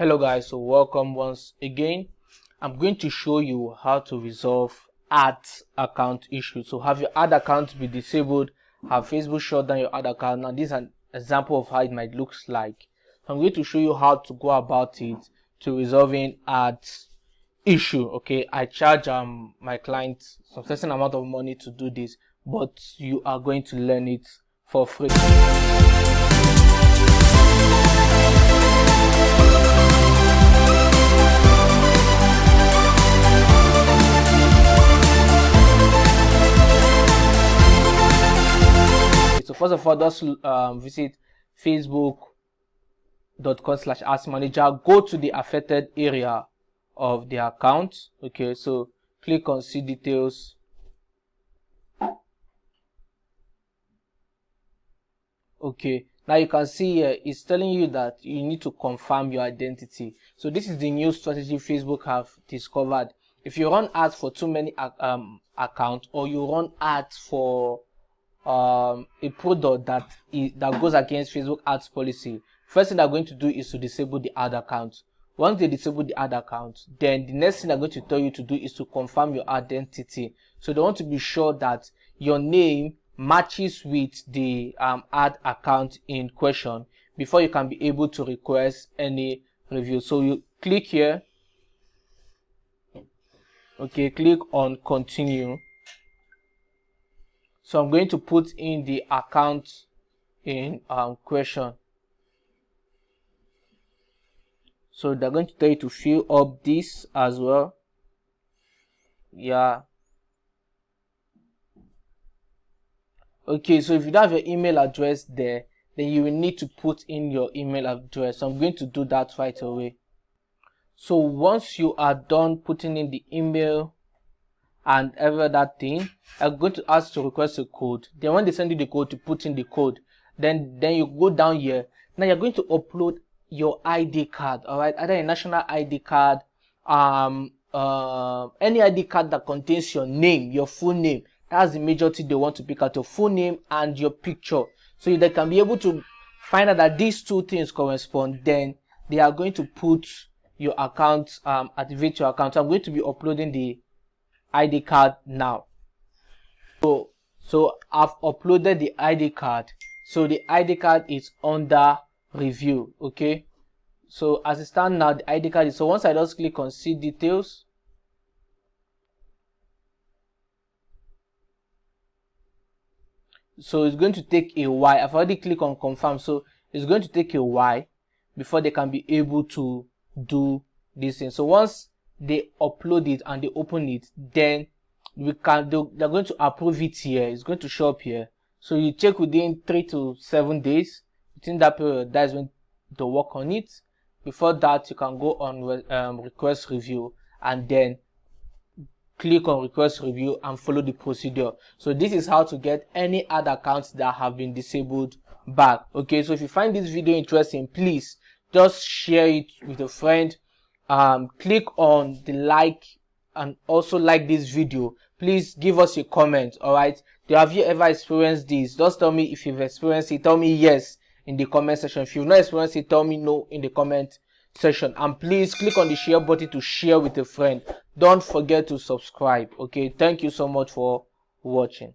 Hello guys, so welcome once again. I'm going to show you how to resolve ads account issues. So have your ad account be disabled, have Facebook shut down your ad account. Now this is an example of how it might look like. So I'm going to show you how to go about it to resolving ads issue. Okay, I charge my clients some certain amount of money to do this, but you are going to learn it for free. So first of all, just visit facebook.com/ads manager. Go to the affected area of the account. Okay, so click on see details. Okay, now you can see here it's telling you that you need to confirm your identity. So this is the new strategy Facebook have discovered. If you run ads for too many accounts, or you run ads for a product that goes against Facebook ads policy, first thing they're going to do is to disable the ad account. Once they disable the ad account, then the next thing they're going to tell you to do is to confirm your identity. So they want to be sure that your name matches with the ad account in question before you can be able to request any review. So you click here. Okay, click on continue. So I'm going to put in the account in question. So they're going to tell you to fill up this as well. Yeah. Okay, so if you don't have your email address there, then you will need to put in your email address. So I'm going to do that right away. So once you are done putting in the email and every other thing, I'm going to ask to request a code. Then when they send you the code, to put in the code. Then you go down here. Now you're going to upload your ID card. All right, either a national ID card, any ID card that contains your name, your full name. That's the major thing they want to pick out: your full name and your picture, so they can be able to find out that these two things correspond. Then they are going to put your account, activate your account. So I'm going to be uploading the ID card now. So I've uploaded the ID card. So the ID card is under review. Okay, so as it stands now, the ID card is, so once I just click on see details, so it's going to take a while. I've already clicked on confirm, so it's going to take a while before they can be able to do this thing. So once they upload it and they open it, then they're going to approve it here. It's going to show up here. So you check within 3 to 7 days. Within that period, that's when they work on it. Before that, you can go on request review and then click on request review and follow the procedure. So this is how to get any ad accounts that have been disabled back. Okay, so if you find this video interesting, please just share it with a friend. Click on the like and also like this video. Please give us a comment. All right, have you ever experienced this? Just tell me if you've experienced it. Tell me yes in the comment section. If you've not experienced it, tell me no in the comment section. And please click on the share button to share with a friend. Don't forget to subscribe. Okay, thank you so much for watching.